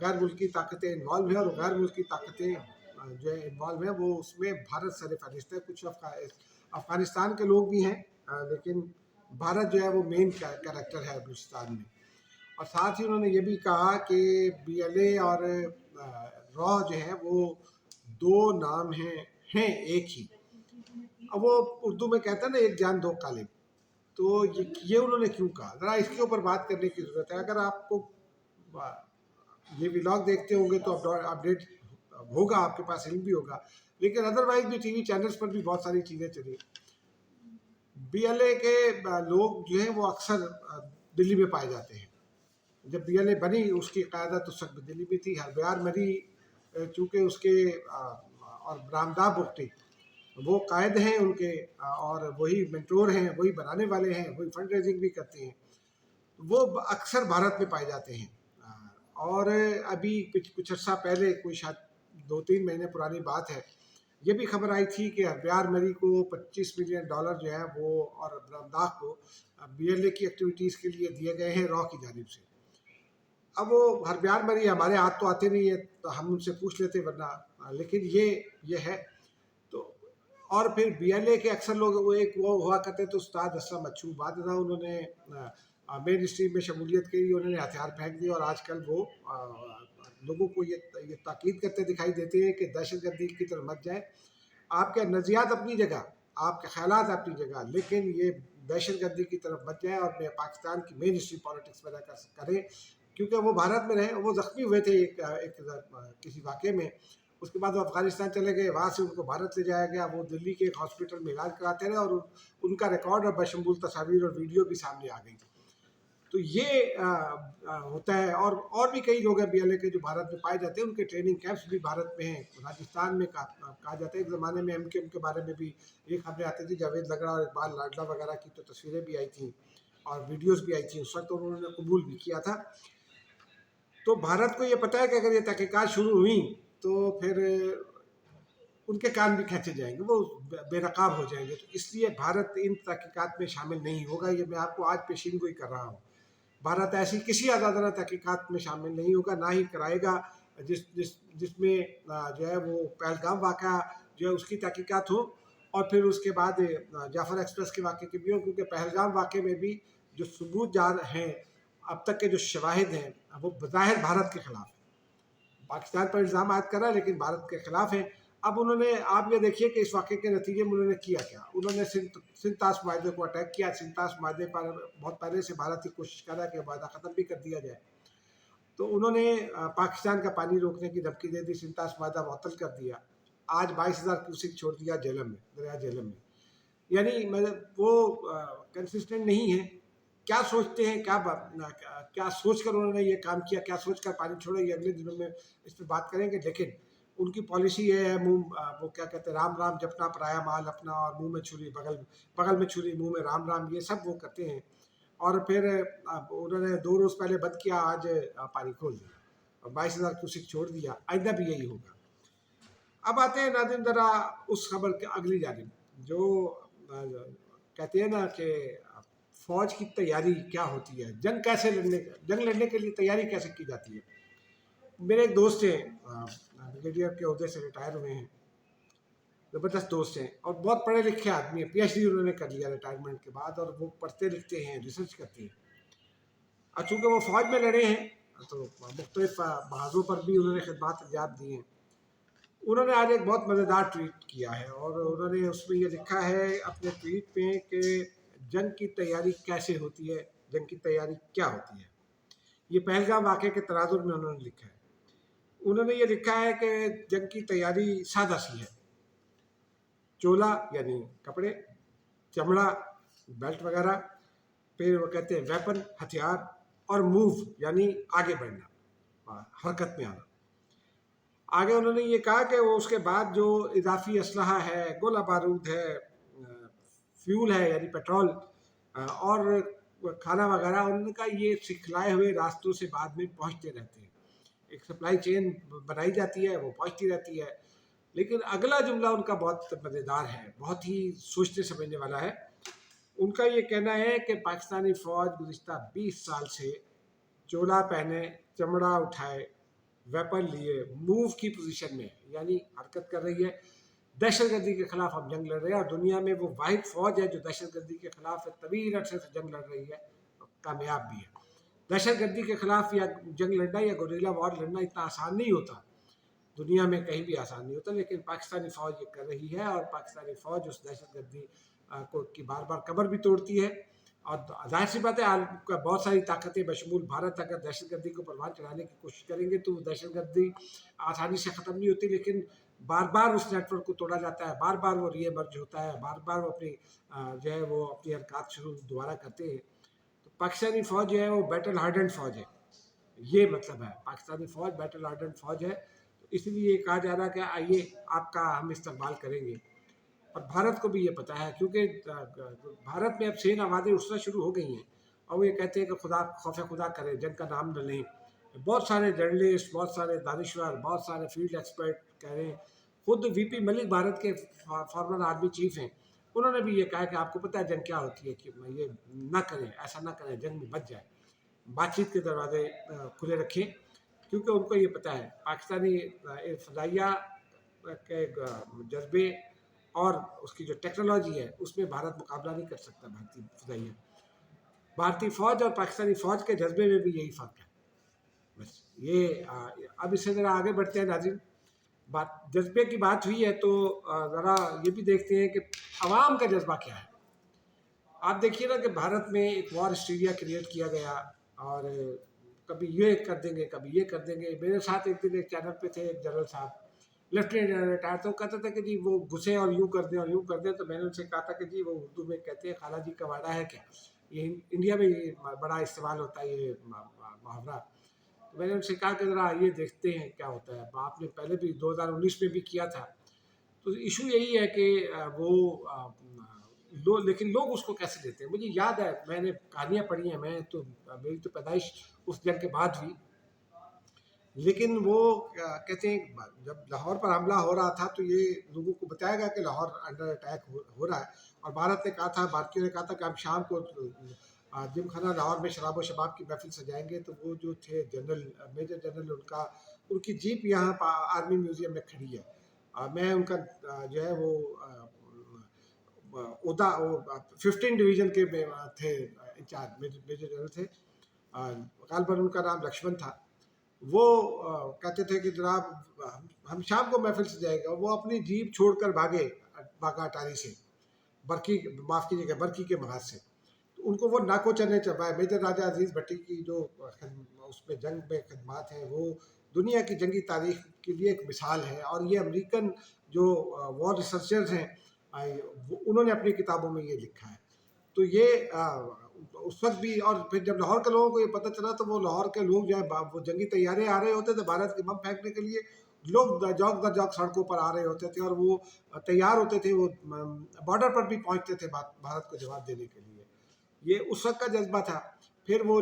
غیر ملکی طاقتیں انوالو ہیں، اور غیر ملکی طاقتیں جو ہے انوالو ہیں، وہ اس میں بھارت سر فہرست ہے۔ کچھ افغانستان کے لوگ بھی ہیں، لیکن بھارت جو ہے وہ مین کریکٹر ہے بلوچستان میں۔ اور ساتھ ہی انہوں نے یہ بھی کہا کہ BLA اور را جو ہیں وہ دو نام ہیں ایک ہی۔ اب وہ اردو میں کہتا ہے نا ایک جان دو قالب، تو یہ انہوں نے کیوں کہا، ذرا اس کے اوپر بات کرنے کی ضرورت ہے۔ اگر آپ کو یہ ولاگ دیکھتے ہوں گے تو اپڈیٹ ہوگا، آپ کے پاس علم بھی ہوگا، لیکن ادروائز بھی ٹی وی چینلز پر بھی بہت ساری چیزیں چلی۔ BLA کے لوگ جو ہیں وہ اکثر دلی میں پائے جاتے ہیں۔ جب BLA بنی اس کی قیادت اس وقت دلی میں تھی۔ ہربیار مری چونکہ اس کے اور برامدہ بگٹی وہ قائد ہیں ان کے، اور وہی مینٹور ہیں، وہی بنانے والے ہیں، وہی فنڈ ریزنگ بھی کرتے ہیں، وہ اکثر بھارت میں پائے جاتے ہیں۔ اور ابھی کچھ عرصہ پہلے، کوئی شاید 2-3 مہینے پرانی بات ہے، یہ بھی خبر آئی تھی کہ ہربیار مری کو $25 ملین جو ہے وہ، اور برامداغ کو BLA کی ایکٹیویٹیز کے لیے دیے گئے ہیں را کی جانب سے۔ اب وہ ہربیار مری ہمارے ہاتھ تو آتے نہیں ہے، تو ہم ان سے پوچھ لیتے ورنہ، لیکن یہ ہے تو۔ اور پھر BLA کے اکثر لوگ وہ ہوا کرتے تو استاد اسلم اچھو، بعد ازاں انہوں نے مین اسٹریم میں شمولیت کی، انہوں نے ہتھیار پھینک دیے، اور آج کل وہ لوگوں کو یہ تاکید کرتے دکھائی دیتے ہیں کہ دہشت گردی کی طرف مت جائیں۔ آپ کے نظریات اپنی جگہ، آپ کے خیالات اپنی جگہ، لیکن یہ دہشت گردی کی طرف مت جائیں، اور پاکستان کی مین اسٹریم پالیٹکس پیدا کریں، کیونکہ وہ بھارت میں رہے، وہ زخمی ہوئے تھے ایک کسی واقعے میں، اس کے بعد وہ افغانستان چلے گئے، وہاں سے ان کو بھارت لے جایا گیا، وہ دلی کے ایک ہاسپٹل میں علاج کراتے رہے، اور ان کا ریکارڈ اور بشمول تصاویر اور ویڈیو بھی سامنے آ گئی۔ تو یہ ہوتا ہے، اور بھی کئی لوگ ہیں BLA کے جو بھارت میں پائے جاتے ہیں، ان کے ٹریننگ کیمپس بھی بھارت میں ہیں، راجستھان میں کہا جاتا ہے۔ ایک زمانے میں MKM کے بارے میں بھی یہ خبریں آتی تھی، جاوید لگڑا اور اقبال لاڈلا وغیرہ کی تو تصویریں بھی آئی تھیں اور ویڈیوز بھی آئی تھیں، اس وقت انہوں نے قبول بھی کیا تھا۔ تو بھارت کو یہ پتہ ہے کہ اگر یہ تحقیقات شروع ہوئیں تو پھر ان کے کان بھی کھینچے جائیں گے، وہ بے نقاب ہو جائیں گے، تو اس لیے بھارت ان تحقیقات میں شامل نہیں ہوگا۔ یہ میں آپ کو آج پیشین گوئی کر رہا ہوں، بھارت ایسی کسی آزادانہ تحقیقات میں شامل نہیں ہوگا، نہ ہی کرائے گا جس میں جو ہے وہ پہلگام واقعہ جو ہے اس کی تحقیقات ہو، اور پھر اس کے بعد جعفر ایکسپریس کے واقعے کی بھی ہو، کیونکہ پہلگام واقعے میں بھی جو ثبوت ہیں، اب تک کے جو شواہد ہیں، وہ بظاہر بھارت کے خلاف ہیں۔ پاکستان پر الزام عائد کر رہا ہے لیکن بھارت کے خلاف ہیں۔ اب انہوں نے، آپ یہ دیکھیے کہ اس واقعے کے نتیجے میں انہوں نے کیا کیا۔ انہوں نے سنتاس معاہدے کو اٹیک کیا۔ سنتاس معاہدے پر بہت پہلے سے بھارت کی کوشش کر رہا ہے کہ معاہدہ ختم بھی کر دیا جائے، تو انہوں نے پاکستان کا پانی روکنے کی دھمکی دے دی، سنتاس معاہدہ معطل کر دیا، آج 22,000 کیوسک چھوڑ دیا جہلم میں، دریا جہلم میں۔ یعنی وہ کنسسٹنٹ نہیں ہے، کیا سوچتے ہیں، کیا سوچ کر انہوں نے یہ کام کیا، کیا سوچ کر پانی چھوڑا، یہ اگلے دنوں میں اس پہ بات کریں گے۔ لیکن ان کی پالیسی یہ ہے، وہ کیا کہتے ہیں، رام رام جپنا پرایا مال اپنا، اور منہ میں چھری بغل میں چھری منہ میں رام رام، یہ سب وہ کرتے ہیں۔ اور پھر انہوں نے 2 روز پہلے بند کیا، آج پانی کھول دیا اور 22,000 کیوسک چھوڑ دیا، آئندہ بھی یہی ہوگا۔ اب آتے ہیں ناظرین ذرا اس خبر کے اگلی جانب، جو کہتے ہیں نا کہ فوج کی تیاری کیا ہوتی ہے، جنگ لڑنے کے لیے تیاری کیسے کی جاتی ہے۔ میرے ایک دوست ہیں، بریگیڈیئر کے عہدے سے ریٹائر ہوئے ہیں، زبردست دوست ہیں، اور بہت پڑھے لکھے آدمی ہیں، PhD انہوں نے کر لیا ریٹائرمنٹ کے بعد، اور وہ پڑھتے لکھتے ہیں، ریسرچ کرتے ہیں۔ اور چونکہ وہ فوج میں لڑے ہیں تو مختلف محاذوں پر بھی انہوں نے خدمات انجام دی ہیں۔ انہوں نے آج ایک بہت مزیدار ٹویٹ کیا ہے، اور انہوں نے اس میں یہ لکھا ہے اپنے ٹویٹ میں کہ جنگ کی تیاری کیسے ہوتی ہے، جنگ کی تیاری کیا ہوتی ہے۔ یہ پہلگام واقعے کے تناظر میں انہوں نے لکھا ہے۔ انہوں نے یہ لکھا ہے کہ جنگ کی تیاری سادہ سی ہے، چولا یعنی کپڑے، چمڑا بیلٹ وغیرہ، پھر وہ کہتے ہیں ویپن ہتھیار، اور موو یعنی آگے بڑھنا، حرکت میں آنا۔ آگے انہوں نے یہ کہا کہ وہ اس کے بعد جو اضافی اسلحہ ہے، گولہ بارود ہے، فیول ہے یعنی پیٹرول، اور کھانا وغیرہ، ان کا یہ سکھلائے ہوئے راستوں سے بعد میں پہنچتے رہتے ہیں۔ ایک سپلائی چین بنائی جاتی ہے، وہ پہنچتی رہتی ہے۔ لیکن اگلا جملہ ان کا بہت مزیدار ہے، بہت ہی سوچنے سمجھنے والا ہے۔ ان کا یہ کہنا ہے کہ پاکستانی فوج گزشتہ 20 سال سے چولا پہنے، چمڑا اٹھائے، ویپن لیے موو کی پوزیشن میں ہے، یعنی حرکت کر رہی ہے. دہشت گردی کے خلاف ہم جنگ لڑ رہے ہیں، اور دنیا میں وہ واحد فوج ہے جو دہشت گردی کے خلاف طویل عرصے سے جنگ لڑ رہی ہے، کامیاب بھی ہے. دہشت گردی کے خلاف یا جنگ لڑنا یا گوریلا وار لڑنا اتنا آسان نہیں ہوتا، دنیا میں کہیں بھی آسان نہیں ہوتا، لیکن پاکستانی فوج یہ کر رہی ہے، اور پاکستانی فوج اس دہشت گردی کو کی بار بار کمر بھی توڑتی ہے. اور ظاہر سی بات ہے عالم کا بہت ساری طاقتیں بشمول بھارت اگر دہشت گردی کو پروان چڑھانے کی کوشش کریں گے تو وہ دہشت گردی آسانی سے ختم نہیں ہوتی، لیکن بار بار اس نیٹ ورک کو توڑا جاتا ہے، بار بار وہ ری ایمرج ہوتا ہے، بار بار وہ اپنی جو ہے وہ اپنی حرکات شروع دوبارہ کرتے ہیں. تو پاکستانی فوج جو ہے وہ بیٹل ہارڈنڈ فوج ہے، یہ مطلب ہے پاکستانی فوج بیٹل ہارڈنڈ فوج ہے. تو اس لیے یہ کہا جا رہا ہے کہ آئیے آپ کا ہم استقبال کریں گے. اور بھارت کو بھی یہ پتہ ہے، کیونکہ بھارت میں اب سین آوازیں اٹھنا شروع ہو گئی ہیں، اور وہ یہ کہتے ہیں کہ خدا خوف خدا کرے، جنگ کا نام نہ لیں. بہت سارے جرنلسٹ، بہت سارے دانشور، بہت سارے فیلڈ ایکسپرٹ کہہ رہے ہیں. خود وی پی ملک بھارت کے فارمر آرمی چیف ہیں، انہوں نے بھی یہ کہا کہ آپ کو پتہ ہے جنگ کیا ہوتی ہے، کہ یہ نہ کریں، ایسا نہ کریں، جنگ میں بچ جائے، بات چیت کے دروازے کھلے رکھیں. کیونکہ ان کو یہ پتہ ہے پاکستانی فضائیہ کے جذبے اور اس کی جو ٹیکنالوجی ہے اس میں بھارت مقابلہ نہیں کر سکتا. بھارتی فضائیہ، بھارتی فوج اور پاکستانی فوج کے جذبے میں بھی یہی فرق ہے. بس یہ اب اس سے ذرا آگے بڑھتے ہیں ناظرین. جذبے کی بات ہوئی ہے تو ذرا یہ بھی دیکھتے ہیں کہ عوام کا جذبہ کیا ہے. آپ دیکھیے نا کہ بھارت میں ایک وار ہسٹیریا کریٹ کیا گیا، اور کبھی یہ کر دیں گے، کبھی یہ کر دیں گے. میرے ساتھ ایک دن ایک چینل پہ تھے ایک جنرل صاحب، لیفٹیننٹ جنرل ریٹائر، تو کہتا تھا کہ جی وہ گھسے اور یوں کر دیں اور یوں کر دیں. تو میں نے ان سے کہا تھا کہ جی وہ اردو میں کہتے ہیں خالہ جی کا وعدہ ہے کیا. یہ انڈیا میں یہ بڑا استعمال ہوتا ہے یہ محاورہ. تو میں نے ان سے کہا کہ ذرا یہ دیکھتے ہیں کیا ہوتا ہے. آپ نے پہلے بھی 2019 میں بھی کیا تھا. تو ایشو یہی ہے کہ وہ لیکن لوگ اس کو کیسے لیتے ہیں. مجھے یاد ہے میں نے کہانیاں پڑھی ہیں، میں تو میری تو پیدائش اس جنگ کے بعد ہوئی، لیکن وہ کہتے ہیں جب لاہور پر حملہ ہو رہا تھا تو یہ لوگوں کو بتایا گیا کہ لاہور انڈر اٹیک ہو رہا ہے. اور بھارت نے کہا تھا، بھارتیوں نے کہا تھا کہ ہم شام کو جم خانہ لاہور میں شراب و شباب کی محفل سجائیں گے. تو وہ جو تھے جنرل میجر جنرل، ان کی جیپ یہاں آرمی میوزیم میں کھڑی ہے. میں ان کا جو ہے وہ عہدہ 15 ڈویژن کے تھے انچارج، میجر جنرل تھے، غالباً ان کا نام لکشمن تھا. وہ کہتے تھے کہ جناب ہم شام کو محفل سجائے گا. وہ اپنی جیپ چھوڑ کر بھاگے باغا اٹاری سے، برکی معاف کیجیے گا برکی کے محاذ سے. تو ان کو وہ ناکو چنے چبائے. میجر راجہ عزیز بھٹی کی جو اس میں جنگ میں خدمات ہیں وہ دنیا کی جنگی تاریخ کے لیے ایک مثال ہے. اور یہ امریکن جو وار ریسرچرز ہیں انہوں نے اپنی کتابوں میں یہ لکھا ہے. تو یہ اس وقت بھی، اور پھر جب لاہور کے لوگوں کو یہ پتہ چلا تو وہ لاہور کے لوگ جو ہے وہ جنگی تیارے آ رہے ہوتے تھے بھارت کے بم پھینکنے کے لیے. لوگ جوک در جوک سڑکوں پر آ رہے ہوتے تھے، اور وہ تیار ہوتے تھے، وہ بارڈر پر بھی پہنچتے تھے بھارت کو جواب دینے کے لیے. یہ اس وقت کا جذبہ تھا. پھر وہ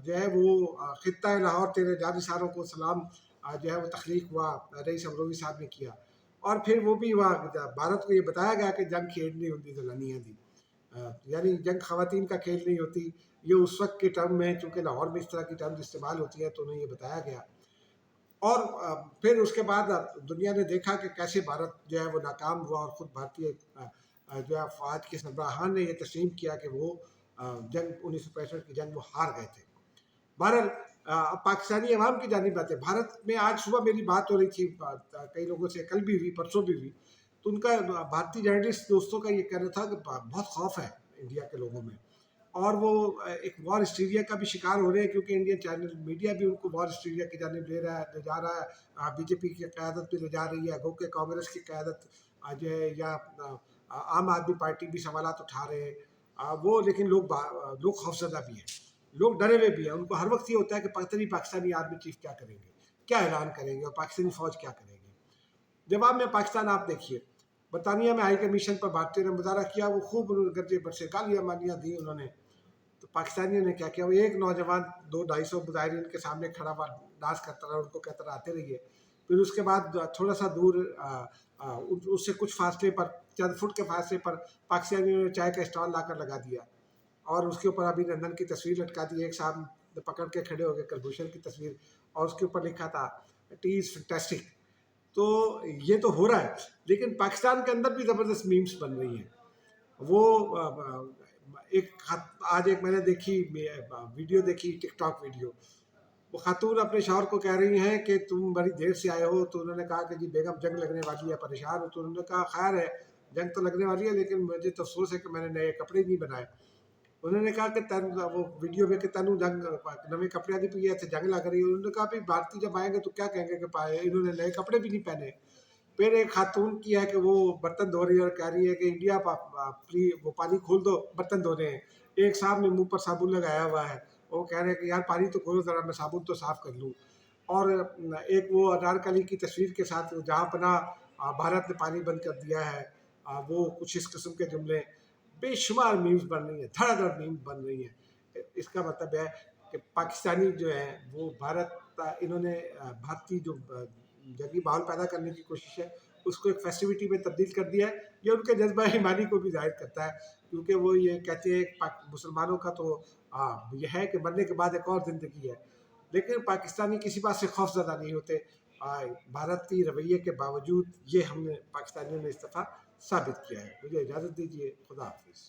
جو ہے وہ خطہ لاہور تیرے جانثاروں کو سلام جو ہے وہ تخلیق ہوا، رئیس امروی صاحب نے کیا. اور پھر وہ بھی بھارت کو یہ بتایا گیا کہ جنگ کھیڑنی ہوتی زلانیاں دی، یعنی جنگ خواتین کا کھیل نہیں ہوتی. یہ اس وقت کے ٹرم میں، چونکہ لاہور میں اس طرح کی ٹرمز استعمال ہوتی ہیں تو انہیں یہ بتایا گیا. اور پھر اس کے بعد دنیا نے دیکھا کہ کیسے بھارت جو ہے وہ ناکام ہوا، اور خود بھارتی جو ہے فوج کے سربراہان نے یہ تسلیم کیا کہ وہ جنگ 1965 کی جنگ وہ ہار گئے تھے. بہرحال پاکستانی عوام کی جانب بات ہے. بھارت میں آج صبح میری بات ہو رہی تھی کئی لوگوں سے، کل بھی ہوئی، پرسوں بھی ہوئی. تو ان کا بھارتی جرنلسٹ دوستوں کا یہ کہنا تھا کہ بہت خوف ہے انڈیا کے لوگوں میں، اور وہ ایک وار ہسٹیریا کا بھی شکار ہو رہے ہیں، کیونکہ انڈین چینل میڈیا بھی ان کو وار ہسٹیریا کی جانب لے جا رہا ہے. بی جے پی کی قیادت بھی لے جا رہی ہے، گو کہ کانگریس کی قیادت جو ہے یا عام آدمی پارٹی بھی سوالات اٹھا رہے ہیں. وہ لیکن لوگ خوفزدہ بھی ہیں، لوگ ڈرے ہوئے بھی ہیں. ان کو ہر وقت یہ ہوتا ہے کہ پاکستانی آرمی چیف کیا کریں گے، کیا اعلان کریں گے، اور پاکستانی فوج کیا کریں گے. جواب میں پاکستان آپ دیکھیے، برطانیہ میں ہائی کمیشن پر بھارتیوں نے مظاہرہ کیا، وہ خوب گرجے برسے گالیاں مالیاں دی انہوں نے. تو پاکستانیوں نے کیا کیا، وہ ایک نوجوان 200-250 مظاہرین کے سامنے کھڑا ہوا ڈانس کرتا رہا، ان کو کہتا رہا آتے رہیے. پھر اس کے بعد تھوڑا سا دور اس سے کچھ فاصلے پر، چند فٹ کے فاصلے پر، پاکستانیوں نے چائے کا اسٹال لا کر لگا دیا، اور اس کے اوپر ابھی نندن کی تصویر لٹکا دی. ایک صاحب پکڑ کے کھڑے ہو گئے کلبھوشن کی تصویر، اور اس کے اوپر لکھا تھا ٹی از فینٹاسٹک. تو یہ تو ہو رہا ہے، لیکن پاکستان کے اندر بھی زبردست میمز بن رہی ہیں. وہ آج ایک میں نے دیکھی ویڈیو دیکھی، ٹک ٹاک ویڈیو. وہ خاتون اپنے شوہر کو کہہ رہی ہیں کہ تم بڑی دیر سے آئے ہو. تو انہوں نے کہا کہ جی بیگم جنگ لگنے والی ہے، پریشان ہو. تو انہوں نے کہا خیر ہے، جنگ تو لگنے والی ہے، لیکن مجھے تو افسوس ہے کہ میں نے نئے کپڑے نہیں بنائے. انہوں نے کہا کہ وہ ویڈیو میں کہ تینوں جنگ نئے کپڑے نہیں پی ہے، جنگ لگ رہی ہے. انہوں نے کہا بھی بھارتی جب آئیں گے تو کیا کہیں گے کہ انہوں نے نئے کپڑے بھی نہیں پہنے. پھر ایک خاتون کی ہے کہ وہ برتن دھو رہی ہے اور کہہ رہی ہے کہ انڈیا وہ پانی کھول دو، برتن دھو رہے ہیں. ایک صاحب نے منہ پر صابن لگایا ہوا ہے، وہ کہہ رہے ہیں کہ یار پانی تو کھولو ذرا، میں صابن تو صاف کر لوں. اور ایک وہ انارکلی کی تصویر کے ساتھ جہاں پناہ بھارت نے پانی بند کر دیا ہے، وہ کچھ اس قسم کے جملے. بے شمار میمز بن رہی ہیں، دھڑ دھڑ میمز بن رہی ہیں. اس کا مطلب ہے کہ پاکستانی جو ہیں وہ انہوں نے بھارتی جو جنگی ماحول پیدا کرنے کی کوشش ہے اس کو ایک فیسٹیوٹی میں تبدیل کر دیا ہے. یہ ان کے جذبہ ایمانی کو بھی ظاہر کرتا ہے، کیونکہ وہ یہ کہتے ہیں مسلمانوں کا تو یہ ہے کہ مرنے کے بعد ایک اور زندگی ہے. لیکن پاکستانی کسی بات سے خوف زدہ نہیں ہوتے. بھارتی رویے کے باوجود یہ ہم نے پاکستانیوں نے اس دفعہ ثابت کیا ہے. مجھے اجازت دیجیے، خدا حافظ.